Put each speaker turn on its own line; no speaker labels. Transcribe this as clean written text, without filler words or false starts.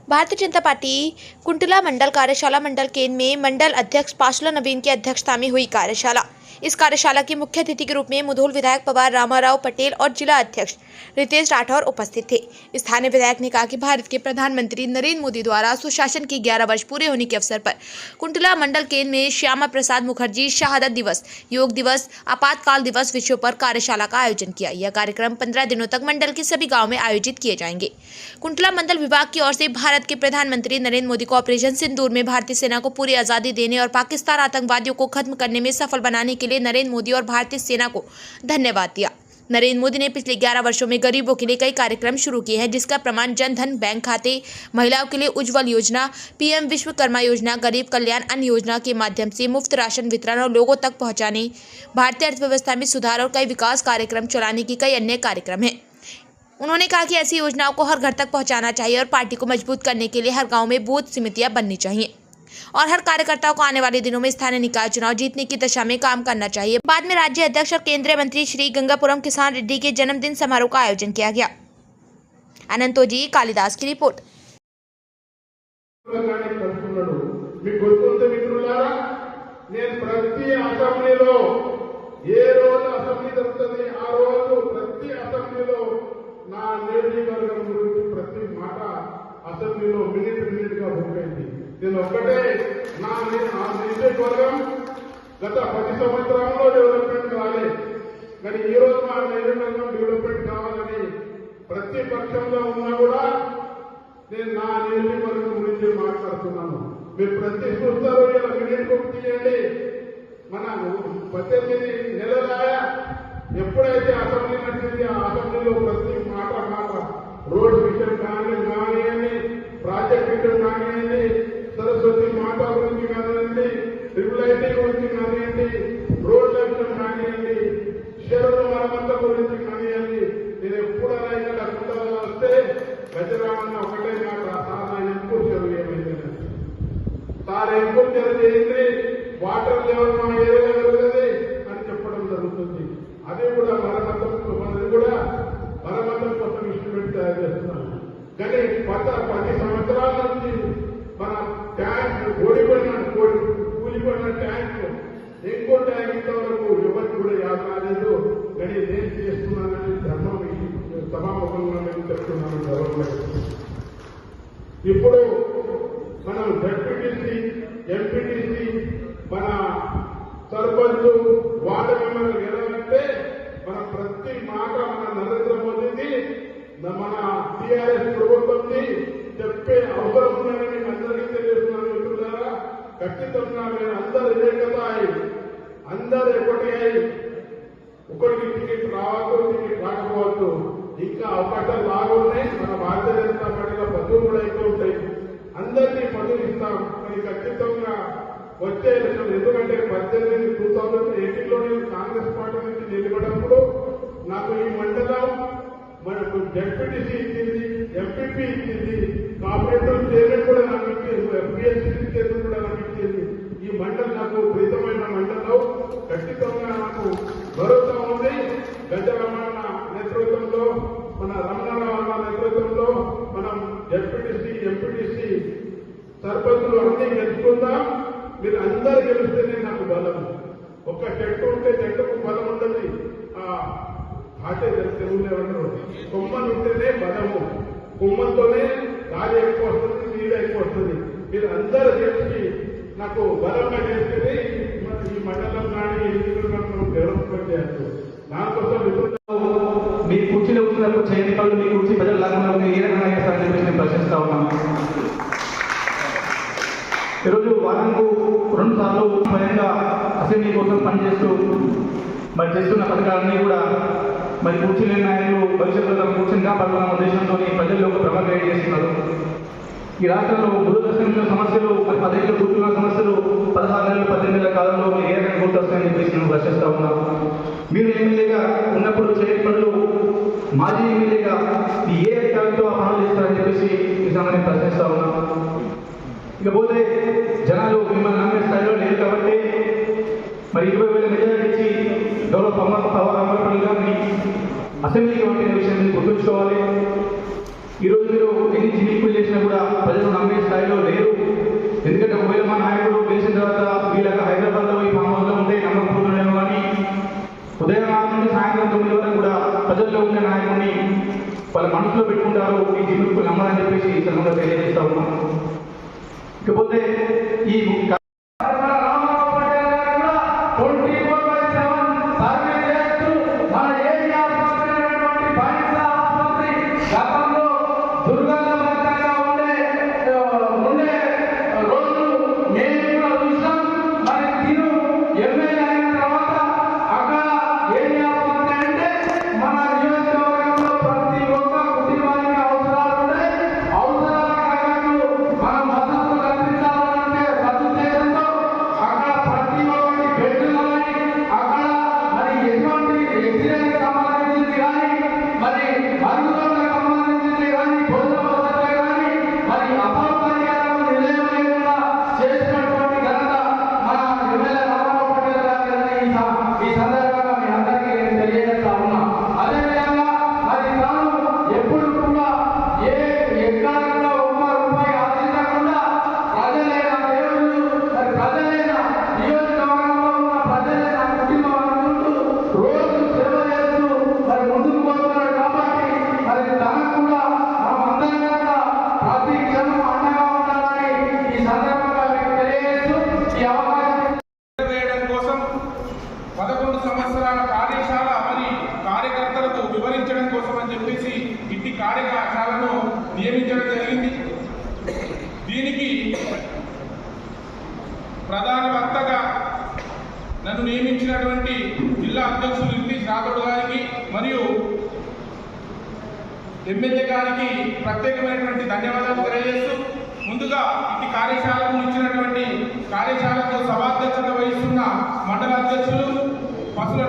Bharatiya Janata party Kuntala मंडल कार्यशाला मंडल केंद्र में मंडल अध्यक्ष पाशुला नवीन की अध्यक्षता में हुई कार्यशाला। इस कार्यशाला के मुख्य अतिथि के रूप में मुधोल विधायक पवार रामाराव पटेल और जिला अध्यक्ष रितेश राठौर उपस्थित थे। स्थानीय विधायक ने कहा कि भारत के प्रधानमंत्री नरेंद्र मोदी द्वारा सुशासन के 11 वर्ष पूरे होने के अवसर पर कुंटला मंडल केंद्र में श्यामा प्रसाद मुखर्जी शहादत दिवस, योग दिवस, आपातकाल दिवस विषयों पर कार्यशाला का आयोजन किया। यह कार्यक्रम 15 दिनों तक मंडल के सभी गाँव में आयोजित किए जाएंगे। कुंटला मंडल विभाग की ओर से भारत के प्रधानमंत्री नरेंद्र मोदी को ऑपरेशन सिंदूर में भारतीय सेना को पूरी आजादी देने और पाकिस्तान आतंकवादियों को खत्म करने में सफल बनाने के लिए नरेंद्र मोदी और भारतीय सेना को धन्यवाद दिया। नरेंद्र मोदी ने पिछले 11 वर्षों में गरीबों के लिए कई कार्यक्रम शुरू किए हैं, जिसका प्रमाण जन धन बैंक खाते, महिलाओं के लिए उज्ज्वल योजना, पीएम विश्वकर्मा योजना, गरीब कल्याण अन्न योजना के माध्यम से मुफ्त राशन वितरण और लोगों तक पहुंचाने, भारतीय अर्थव्यवस्था में सुधार और कई विकास कार्यक्रम चलाने की कई अन्य कार्यक्रम हैं। उन्होंने कहा कि ऐसी योजनाओं को हर घर तक पहुंचाना चाहिए और पार्टी को मजबूत करने के लिए हर गांव में बूथ समितियां बननी चाहिए और हर कार्यकर्ताओं को आने वाले दिनों में स्थानीय निकाय चुनाव जीतने की दिशा में काम करना चाहिए। बाद में राज्य अध्यक्ष और केंद्रीय मंत्री श्री गंगापुरम किसान रेड्डी के जन्मदिन समारोह का आयोजन किया गया। अनंतोजी कालिदास की रिपोर्ट।
అసెంబ్లీలో మినిట్గా పోయింది. నేను ఒక్కటే నా నియోజకవర్గం గత 10 సంవత్సరాల్లో డెవలప్మెంట్ కావాలి, కానీ ఈ రోజు మా నియోజకవర్గం డెవలప్మెంట్ కావాలని ప్రతి పక్షంలో ఉన్నా కూడా నేను నా నియోజకవర్గం గురించి మాట్లాడుతున్నాను. మీరు ప్రతి చూస్తారు, ఇలా మినిట్ బుక్ తీయండి. మన 18 నెలలాయా ఎప్పుడైతే అసెంబ్లీ నడిచింది, ఆ అసెంబ్లీలో ప్రతి మాట రోడ్ విషయం కానివ్వండి, ప్రాజెక్ట్ విషయం కానివ్వండి, సరస్వతి మాతా గురించి కానివ్వండి, ట్రిపుల్ ఐటీ గురించి కానివ్వండి, రోడ్ల విషయం కానివ్వండి, షెరుల మరమ్మత గురించి కానివ్వండి, నేను ఎప్పుడైనా ఇక్కడ కుంటలో వస్తే గజరామన్న ఒకటే మాట, సార్ ఎంకూరు చెరువు ఏమైంది సార్, ఎంకూరు చెరువు చేయండి, వాటర్ లెవెల్ మా ఏరియాలో పెరుగుతుంది అని చెప్పడం జరుగుతుంది. అది కూడా మరమ్మతం కోసం ఇన్స్ట్రుమెంట్ తయారు చేస్తున్నాను. కానీ 10 సంవత్సరాల నుంచి మన ట్యాంక్ కూలిపోయిన ట్యాంక్, ఇంకో ట్యాంక్ ఇంతవరకు ఎవరికి కూడా యాద రాలేదు. కానీ నేను చేస్తున్నానని ధర్మం సభాముఖంగా నేను చెప్తున్నాను గవర్నమెంట్. ఇప్పుడు మనం జడ్పీటీసీ, ఎంపీటీసీ, మన సర్పంచ్, వార్డు మెంబర్లు గెలవాలంటే మన ప్రతి మాట మన నరేంద్ర మోదీని, మన టీఆర్ఎస్ ప్రభుత్వంని చెప్పే అవసరం ఉందని మీకు అందరికీ తెలియజేస్తున్నాను. మిత్రులారా, ఖచ్చితంగా మీరు అందరూ ఏకత అయి, అందరూ ఒకటి అయి, ఒకరికి టికెట్ రావచ్చు, టికెట్ రాకపోవచ్చు, ఇంకా అవకాశాలు బాగున్నాయి. మన భారతీయ జనతా పార్టీలో పదవులు కూడా అయితే ఉంటాయి. అందరినీ పదవులు ఇస్తాం, కానీ ఖచ్చితంగా వచ్చే ఎలక్షన్, ఎందుకంటే 2018లో నేను కాంగ్రెస్ పార్టీ నుంచి నిలబడినప్పుడు నాకు ఈ మండలం మనకు జడ్పీటీసీ ఇచ్చింది, ఎంపీపీ ఇచ్చింది, కోఆపరేటివ్ చైర్మన్ కూడా నాకు ఇచ్చింది, ఎంపీఎస్సీ చైర్మన్ కూడా నాకు ఇచ్చింది. ఈ మండలం నాకు ప్రీతమైన మండలం. ఖచ్చితంగా నాకు భరోసా ఉంది. గజరమణ నేతృత్వంలో, మన రమణారావు నేతృత్వంలో మనం జడ్పీటీసీ, ఎంపీటీసీ, సర్పంచులు అన్ని గెలుచుకుందాం. మీరు అందరు గెలిస్తేనే నాకు బలం. ఒక్క చెట్టు ఉంటే చెట్టుకు బలం ఉండదు. ఆటే తెలుగులో ఏమంటారు, కొమ్మలు ఉంటేనే బలము, కొమ్మలతోనే గాలి ఎక్కువ వస్తుంది, నీడ ఎక్కువ వస్తుంది. మీరు అందరూ కలిసి నాకు బలంగా చేస్తే ఈ మండలం కానీ మనం డెవలప్మెంట్ చేయొచ్చు. దానికోసం
మీ కుర్చీలో కూర్చున్నప్పుడు చేయని పనులు మీ కుర్చీ ప్రజలు లాగా ఏ రకంగా చేస్తారని చెప్పి నేను ప్రశ్నిస్తా ఉన్నాను. ఈరోజు వారానికి 2 సార్లు స్వయంగా అసెంబ్లీ కోసం పనిచేస్తూ మరి చేస్తున్న పథకాలన్నీ కూడా మరి కూర్చుని నాయకులు భవిష్యత్తులో తమ కూర్చుని కాపాడుతున్న ఉద్దేశంతో ప్రజల్లో ప్రమోట్ చేస్తున్నారు. ఈ రాష్ట్రంలో దూరదర్శనంలో సమస్యలు, 10 ఏళ్ళు కూర్చున్న సమస్యలు 16 నెలలు 18 నెలల కాలంలో మీరు ఏ రకంగా గుర్తొస్తాయని చెప్పేసి నేను ప్రశ్నిస్తా ఉన్నాను. మీరు ఎమ్మెల్యేగా ఉన్నప్పుడు చేయని పనులు మాజీ ఎమ్మెల్యేగా ఏ అధికారులతో ఆ పనులు చేస్తారని చెప్పేసి ఈ సమయాన్ని ప్రశ్నిస్తా ఉన్నాను. ఇకపోతే జనాలు మిమ్మల్ని నమ్మే స్థాయిలో లేదు కాబట్టి మరి 20,000 మెజారిటీ ఇచ్చి గౌరవ పవర్ అమర్పల్లి గారిని అసెంబ్లీకి పంపిన విషయాన్ని గుర్తుంచుకోవాలి. ఈరోజు మీరు ఎన్ని జిమ్మిక్కులు చేసినా కూడా ప్రజల వాళ్ళ మనసులో పెట్టుకుంటారో ఈ జిమ్ముకు నమ్మని చెప్పేసి ఈ సందర్భంగా తెలియజేస్తా ఉన్నాం. ఇకపోతే ఈ
కార్యశాలను నియమించడం జరిగింది. దీనికి ప్రధాన వక్తగా నన్ను నియమించినటువంటి జిల్లా అధ్యక్షులు ఇంగ్లీష్ రాఘవుడు గారికి మరియు ఎమ్మెల్యే గారికి ప్రత్యేకమైనటువంటి ధన్యవాదాలు తెలియజేస్తూ, ముందుగా ఇటు కార్యశాలకు ఇచ్చినటువంటి కార్యశాలకు సభాధ్యక్షత వహిస్తున్న మండల అధ్యక్షులు పసుల